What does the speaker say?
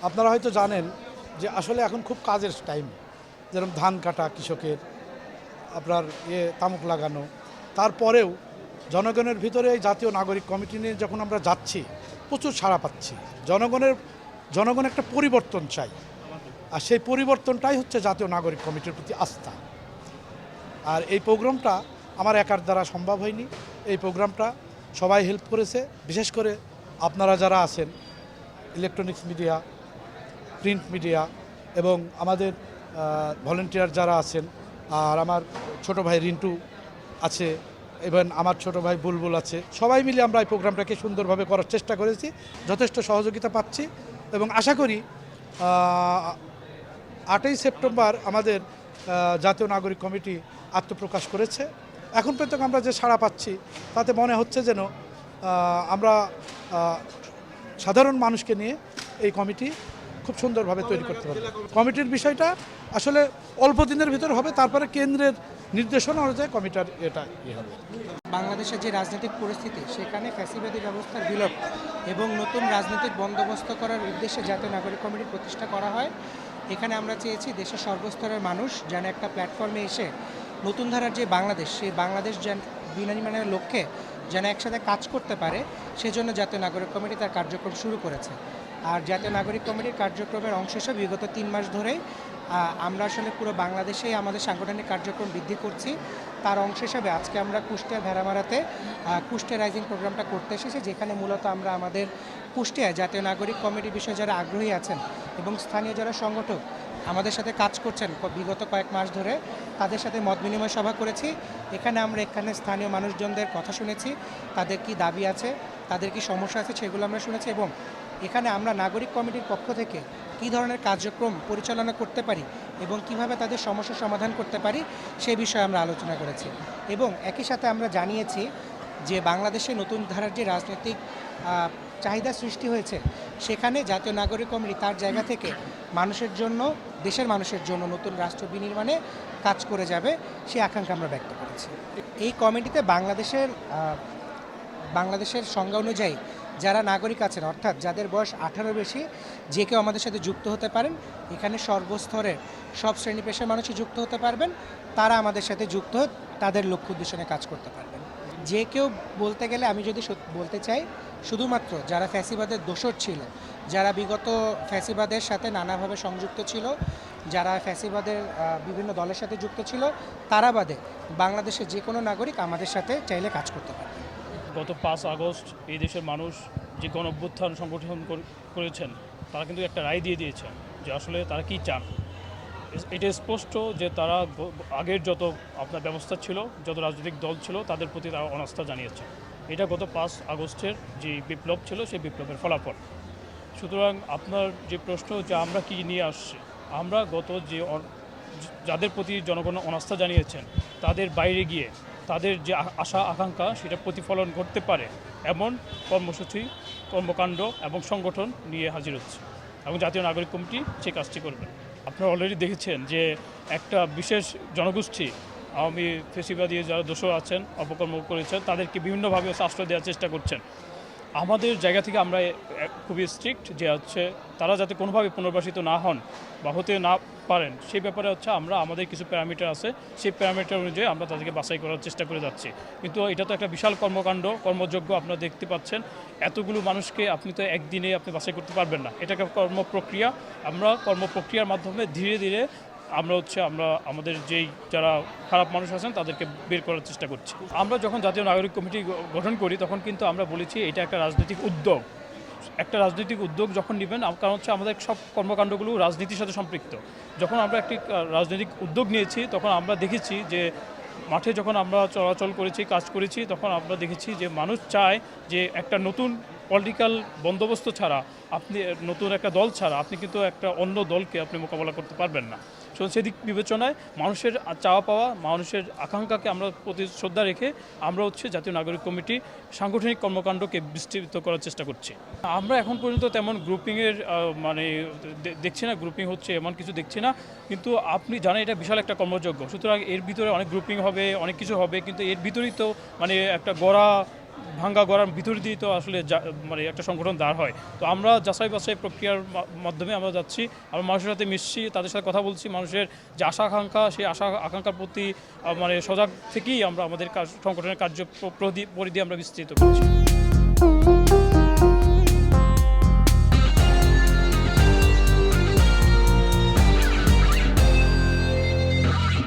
আপনারা হয়তো জানেন যে আসলে এখন খুব কাজের টাইম, যেরকম ধান কাটা কৃষকের, আপনার তামুক লাগানো। তারপরেও জনগণের ভিতরে এই জাতীয় নাগরিক কমিটি নিয়ে যখন আমরা যাচ্ছি, প্রচুর সাড়া পাচ্ছি। জনগণ একটা পরিবর্তন চাই, আর সেই পরিবর্তনটাই হচ্ছে জাতীয় নাগরিক কমিটির প্রতি আস্থা। আর এই প্রোগ্রামটা আমার একার দ্বারা সম্ভব হয়নি। এই প্রোগ্রামটা সবাই হেল্প করেছে, বিশেষ করে আপনারা যারা আছেন, ইলেকট্রনিক্স মিডিয়া, প্রিন্ট মিডিয়া এবং আমাদের ভলেন্টিয়ার যারা আছেন, আর আমার ছোট ভাই রিন্টু আছে, এবং আমার ছোট ভাই বুলবুল আছে। সবাই মিলে আমরা এই প্রোগ্রামটাকে সুন্দরভাবে করার চেষ্টা করেছি, যথেষ্ট সহযোগিতা পাচ্ছি এবং আশা করি 8ই সেপ্টেম্বর আমাদের জাতীয় নাগরিক কমিটি আত্মপ্রকাশ করেছে। এখন পর্যন্ত আমরা যে সাড়া পাচ্ছি তাতে মনে হচ্ছে যেন আমরা সাধারণ মানুষকে নিয়ে এই কমিটি খুব সুন্দরভাবে তৈরি করতে পারবে। কমিটির বিষয়টা আসলে অল্প দিনের ভিতর হবে, তারপরে কেন্দ্রের নির্দেশনা অনুযায়ী কমিটির এটা হবে। বাংলাদেশের যে রাজনৈতিক পরিস্থিতি, সেখানে ফ্যাসিবাদী ব্যবস্থার বিলোপ এবং নতুন রাজনৈতিক বন্দোবস্ত করার উদ্দেশ্যে জাতীয় নাগরিক কমিটি প্রতিষ্ঠা করা হয়। এখানে আমরা চেয়েছি দেশের সর্বস্তরের মানুষ যেন একটা প্ল্যাটফর্মে এসে নতুন ধারার যে বাংলাদেশ, সেই বাংলাদেশ যেন বিনির্মাণের লক্ষ্যে যেন একসাথে কাজ করতে পারে, সেজন্য জাতীয় নাগরিক কমিটি তার কার্যক্রম শুরু করেছে। আর জাতীয় নাগরিক কমিটির কার্যক্রমের অংশ হিসেবে বিগত 3 মাস ধরেই আমরা আসলে পুরো বাংলাদেশেই আমাদের সাংগঠনিক কার্যক্রম বৃদ্ধি করছি। তার অংশ হিসাবে আজকে আমরা কুষ্টিয়া ভেড়ামারাতে কুষ্টিয়া রাইজিং প্রোগ্রামটা করতে এসেছি, যেখানে মূলত আমরা আমাদের কুষ্টিয়ায় জাতীয় নাগরিক কমিটির বিষয়ে যারা আগ্রহী আছেন এবং স্থানীয় যারা সংগঠক আমাদের সাথে কাজ করছেন বিগত কয়েক মাস ধরে, তাদের সাথে মত বিনিময় সভা করেছি। এখানে স্থানীয় মানুষজনদের কথা শুনেছি, তাদের কি দাবি আছে, তাদের কি সমস্যা আছে, সেগুলো আমরা শুনেছি। এবং এখানে আমরা নাগরিক কমিটির পক্ষ থেকে কী ধরনের কার্যক্রম পরিচালনা করতে পারি এবং কিভাবে তাদের সমস্যা সমাধান করতে পারি, সে বিষয়ে আমরা আলোচনা করেছি। এবং একই সাথে আমরা জানিয়েছি যে বাংলাদেশে নতুন ধারার যে রাজনৈতিক চাহিদা সৃষ্টি হয়েছে, সেখানে জাতীয় নাগরিক কমিটি তার জায়গা থেকে মানুষের জন্য, দেশের মানুষের জন্য নতুন রাষ্ট্র বিনির্মাণে কাজ করে যাবে, সেই আকাঙ্ক্ষা আমরা ব্যক্ত করেছি। এই কমিটিতে বাংলাদেশের সংজ্ঞা অনুযায়ী যারা নাগরিক আছেন, অর্থাৎ যাদের বয়স 18 বেশি, যে কেউ আমাদের সাথে যুক্ত হতে পারেন। এখানে সর্বস্তরের সব শ্রেণী পেশার মানুষই যুক্ত হতে পারবেন। তারা আমাদের সাথে যুক্ত হয়ে তাদের লক্ষ্য উদ্দেশ্যে কাজ করতে পারবেন। যে কেউ বলতে গেলে আমি যদি বলতে চাই, শুধুমাত্র যারা ফ্যাসিবাদের দোসর ছিল, যারা বিগত ফ্যাসিবাদের সাথে নানাভাবে সংযুক্ত ছিল, যারা ফ্যাসিবাদের বিভিন্ন দলের সাথে যুক্ত ছিল, তারা বাদে বাংলাদেশের যে কোনো নাগরিক আমাদের সাথে চাইলে কাজ করতে পারবে। গত 5 আগস্ট এই দেশের মানুষ যে গণ অভ্যুত্থান সংগঠন করেছেন, তারা কিন্তু একটা রায় দিয়ে দিয়েছেন যে আসলে তারা কি চান। এটা স্পষ্ট যে তারা আগের যত আপনার ব্যবস্থা ছিল, যত রাজনৈতিক দল ছিল, তাদের প্রতি তারা অনাস্থা জানিয়েছে। এটা গত 5 আগস্টের যে বিপ্লব ছিল, সেই বিপ্লবের ফলাফল। সুতরাং আপনার যে প্রশ্ন যে আমরা কি নিয়ে আসছি, আমরা যাদের প্রতি জনগণ অনাস্থা জানিয়েছেন, তাদের বাইরে গিয়ে তাদের যে আশা আকাঙ্ক্ষা সেটা প্রতিফলন করতে পারে এমন কর্মসূচি, কর্মকাণ্ড এবং সংগঠন নিয়ে হাজির হচ্ছে, এবং জাতীয় নাগরিক কমিটি সে কাজটি করবে। আপনারা অলরেডি দেখেছেন যে একটা বিশেষ জনগোষ্ঠী, আওয়ামী ফ্যাসিবাদী যারা দোষর আছেন, অপকর্ম করেছেন, তাদেরকে বিভিন্নভাবে আশ্রয় দেওয়ার চেষ্টা করছেন। আমাদের জায়গা থেকে আমরা খুবই স্ট্রিক্ট যে তারা যাতে কোনোভাবে পুনর্বাসিত না হন বা হতে না পারেন, সেই ব্যাপারে আমরা আমাদের কিছু প্যারামিটার আছে, সেই প্যারামিটার অনুযায়ী আমরা তাদেরকে বাছাই করার চেষ্টা করে যাচ্ছি। কিন্তু এটা তো একটা বিশাল কর্মযজ্ঞ আপনারা দেখতে পাচ্ছেন। এতগুলো মানুষকে আপনি তো একদিনে আপনি বাছাই করতে পারবেন না। এটা একটা কর্মপ্রক্রিয়া। আমরা কর্মপ্রক্রিয়ার মাধ্যমে ধীরে ধীরে আমরা আমাদের যেই যারা খারাপ মানুষ আছেন তাদেরকে বের করার চেষ্টা করছি। আমরা যখন জাতীয় নাগরিক কমিটি গঠন করি, তখন কিন্তু আমরা বলেছি এটা একটা রাজনৈতিক উদ্যোগ। একটা রাজনৈতিক উদ্যোগ যখন নেবেন, কারণ আমাদের সব কর্মকাণ্ডগুলো রাজনীতির সাথে সম্পৃক্ত। যখন আমরা একটি রাজনৈতিক উদ্যোগ নিয়েছি, তখন আমরা দেখেছি যে মাঠে যখন আমরা চলাচল করেছি, কাজ করেছি, তখন আমরা দেখেছি যে মানুষ চায় যে একটা নতুন পলিটিক্যাল বন্দোবস্ত ছাড়া, আপনি নতুন একটা দল ছাড়া আপনি কিন্তু একটা অন্য দলকে আপনি মোকাবেলা করতে পারবেন না। সো সেদিক বিবেচনায় মানুষের চাওয়া পাওয়া, মানুষের আকাঙ্ক্ষাকে আমরা প্রতি শ্রদ্ধা রেখে আমরা হচ্ছে জাতীয় নাগরিক কমিটি সাংগঠনিক কর্মকাণ্ডকে বিস্তৃত করার চেষ্টা করছি। আমরা এখন পর্যন্ত তেমন গ্রুপিংয়ের মানে দেখছি না, গ্রুপিং হচ্ছে এমন কিছু দেখছি না, কিন্তু আপনি জানেন এটা বিশাল একটা কর্মযজ্ঞ, সুতরাং এর ভিতরে অনেক গ্রুপিং হবে, অনেক কিছু হবে, কিন্তু এর ভিতরেই তো মানে একটা ভাঙ্গা গড়ার ভিতর দিয়ে তো আসলে মানে একটা সংগঠন দাঁড় হয়। তো আমরা যাচাই বাছাই প্রক্রিয়ার মাধ্যমে আমরা যাচ্ছি, আমরা মানুষের সাথে মিশছি, তাদের সাথে কথা বলছি, মানুষের যে আশা আকাঙ্ক্ষা সেই আশা আকাঙ্ক্ষার প্রতি মানে সজাগ থেকেই আমরা আমাদের সংগঠনের কার্য পরিধি আমরা বিস্তৃত করছি।